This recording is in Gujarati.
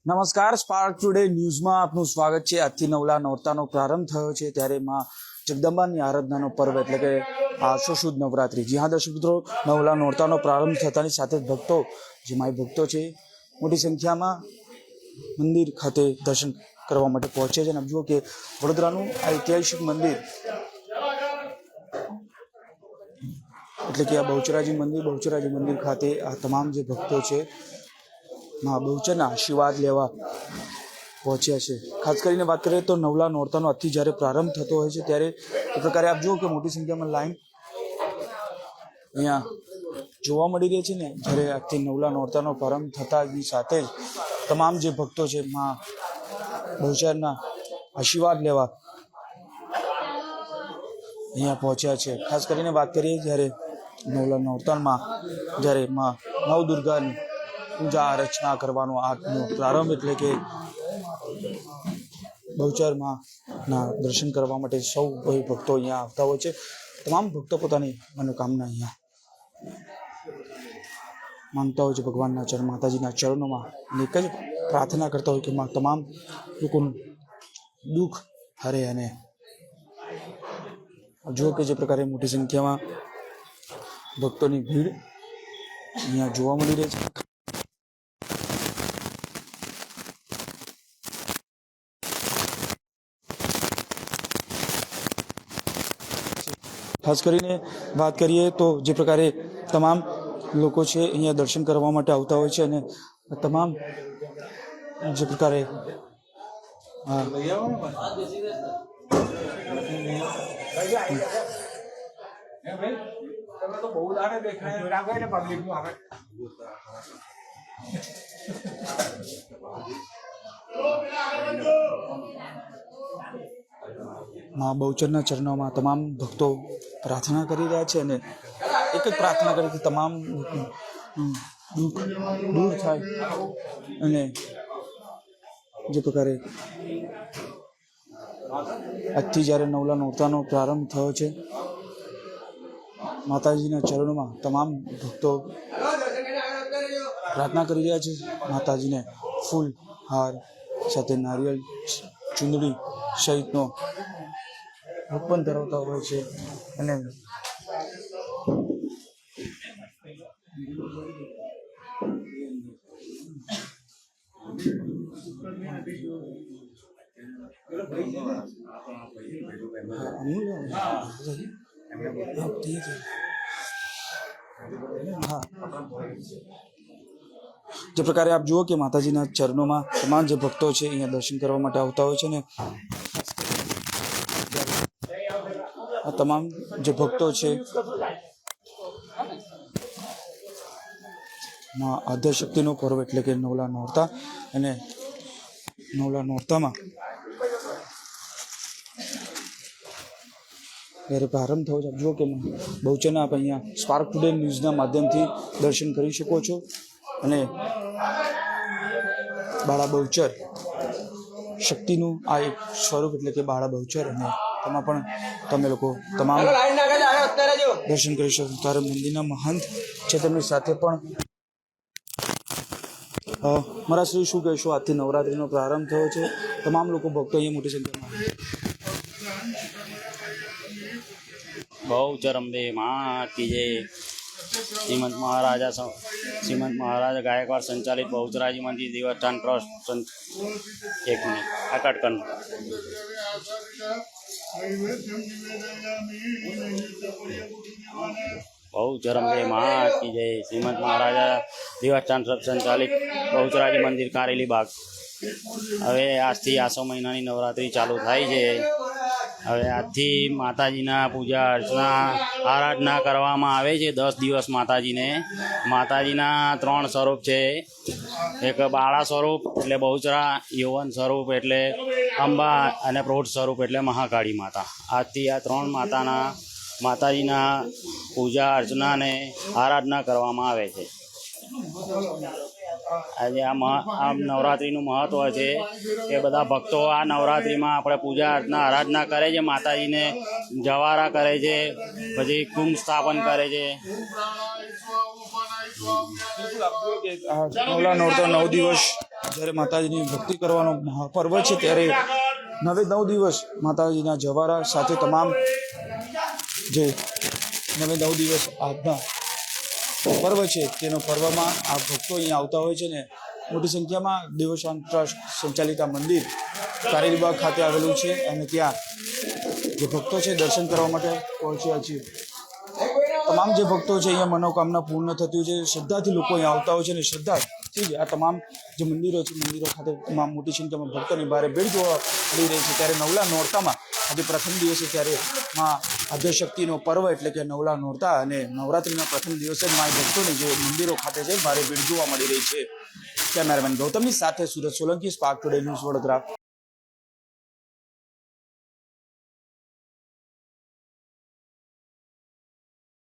નમસ્કાર, સ્પાર્ક ટુડે ન્યૂઝમાં આપનું સ્વાગત છે। આજથી નવલા નોરતાનો પ્રારંભ થયો છે, ત્યારે માં જગદંબાની આરાધનાનો પર્વ એટલે કે આસો સુદ નવરાત્રિ। જી હા દર્શક મિત્રો, નવલા નોરતાનો પ્રારંભ થતાની સાથે જ ભક્તો, જે માય ભક્તો છે, મોટી સંખ્યામાં મંદિર ખાતે દર્શન કરવા માટે પહોંચે છે। અને આપ જુઓ કે વડોદરાનું ઐતિહાસિક મંદિર એટલે કે આ બહુચરાજી મંદિર ખાતે આ તમામ જે ભક્તો છે માં બહુચરના આશીર્વાદ લેવા પહોંચ્યા છે। ખાસ કરીને વાત કરીએ તો નવલા નોરતાનો આજથી જ્યારે પ્રારંભ થતો હોય છે, ત્યારે એ પ્રકારે આપ જુઓ કે મોટી સંખ્યામાં લાઈન અહીંયા જોવા મળી રહી છે ને। જ્યારે આજથી નવલા નોરતાનો પ્રારંભ થતાની સાથે જ તમામ જે ભક્તો છે માં બહુચરના આશીર્વાદ લેવા અહીંયા પહોંચ્યા છે। ખાસ કરીને વાત કરીએ જ્યારે નવલા નોરતામાં જ્યારે માં નવ દુર્ગાની પૂજા અર્ચના કરવાનો આજનો પ્રારંભ એટલે કે બહુચરમાં ના દર્શન કરવા માટે સૌ ભક્તો અહીંયા આવતા હોય છે। તમામ ભક્તો પોતાની મનોકામના અહીંયા માંગતા હોય છે ભગવાનના ચરણ, માતાજીના ચરણોમાં, અને એક જ પ્રાર્થના કરતા હોય કે માં તમામ લોકોનું દુઃખ હરે। અને જુઓ કે જે પ્રકારે મોટી સંખ્યામાં ભક્તોની ભીડ અહીંયા જોવા મળી રહી છે। ખાસ કરીને વાત કરીએ તો જે પ્રકારે તમામ લોકો છે અહીંયા દર્શન કરવા માટે આવતા હોય છે, અને તમામ જે પ્રકારે માં બહુચરના ચરણોમાં તમામ ભક્તો પ્રાર્થના કરી રહ્યા છે, અને એક જ પ્રાર્થના કરી કે તમામ દુઃખ દૂર થાય। અને જે પ્રકારે આજથી જ્યારે નવલા નોરતાનો પ્રારંભ થયો છે, માતાજીના ચરણોમાં તમામ ભક્તો પ્રાર્થના કરી રહ્યા છે। માતાજીને ફૂલ હાર સાથે નારિયેળ, ચુંદડી સહિતનો ભોગ પણ ધરાવતા હોય છે, અને જે પ્રકારે આપ જુઓ કે માતાજીના ચરણોમાં તમામ જે ભક્તો છે અહીંયા દર્શન કરવા માટે આવતા હોય છે, ને આ તમામ જે ભક્તો છે માં આદ્યશક્તિનો પર્વ એટલે કે નવલા નોરતા, અને નવલા નોરતામાં જ્યારે પ્રારંભ થયો છે, આપ જુઓ કે બહુચરના આપ અહીંયા સ્પાર્ક ટુડે ન્યૂઝના માધ્યમથી દર્શન કરી શકો છો। અને બાળા બહુચર શક્તિનું આ એક સ્વરૂપ એટલે કે બાળા બહુચર, અને તેમાં પણ તમે લોકો તમામ દર્શન કરી શકો। ત્યારે મંદિરના મહંત છે, તેમની સાથે પણ મારા શ્રી શું કહેશો? આજથી નવરાત્રિનો પ્રારંભ થયો છે, તમામ લોકો ભક્તો અહીંયા મોટી સંખ્યામાં બહુચર અંબે માં કી જય। શ્રીમંત મહારાજા ગાયકવાડ સંચાલિત બહુચરાજી મંદિર દેવસ્થાન ટ્રસ્ટ। એક મિનિટ આ કટ કર। બહુચર અંબે માં કી જય। શ્રીમંત મહારાજા દેવસ્થાન ટ્રસ્ટ સંચાલિત બહુચરાજી મંદિર કારેલી બાગ। હવે આજથી આસો મહિનાની નવરાત્રિ ચાલુ થાય છે। હવે આજથી માતાજીના પૂજા અર્ચના આરાધના કરવામાં આવે છે 10 દિવસ માતાજીના 3 સ્વરૂપ છે। એક બાળા સ્વરૂપ એટલે બહુચરા, યૌવન સ્વરૂપ એટલે અંબા, અને પ્રૌઢ સ્વરૂપ એટલે મહાકાળી માતા। આજથી આ 3 માતાજીના પૂજા અર્ચના અને આરાધના કરવામાં આવે છે। આજે આ નવરાત્રિનું મહત્વ છે કે બધા ભક્તો આ નવરાત્રિમાં આપણે પૂજા અર્ચના આરાધના કરે છે, માતાજીને જવારા કરે છે, પછી કુંભ સ્થાપન કરે છે। નવલા નોરતા 9 દિવસ જ્યારે માતાજીની ભક્તિ કરવાનો મહાપર્વ છે ત્યારે 9 દિવસ માતાજીના જવારા સાથે તમામ જે 9 દિવસ આજના પર્વ છે તેનો પર્વમાં આ ભક્તો અહીંયા આવતા હોય છે ને મોટી સંખ્યામાં દેવશાન ટ્રસ્ટ સંચાલિત આ મંદિર કારેલીબાગ ખાતે આવેલું છે અને ત્યાં જે ભક્તો છે દર્શન કરવા માટે પહોંચ્યા છે. તમામ જે ભક્તો છે અહીંયા મનોકામના પૂર્ણ થતી હોય છે, શ્રદ્ધાથી લોકો અહીંયા આવતા હોય છે અને શ્રદ્ધાથી જ આ તમામ જે મંદિરો છે મંદિરો ખાતે તમામ મોટી સંખ્યામાં ભક્તોની ભારે ભીડ જોવા મળી રહી છે. ત્યારે નવલા નોરતામાં આજે પ્રથમ દિવસે ત્યારે માં આદ્યશક્તિનો પર્વ એટલે કે નવલા નોરતા અને નવરાત્રિના પ્રથમ દિવસે જ મા ભક્તોની જે મંદિરો ખાતે છે ભારે ભીડ જોવા મળી રહી છે. કેમેરામેન ગૌતમની સાથે Surat Solanki, spark today news, Vadodara.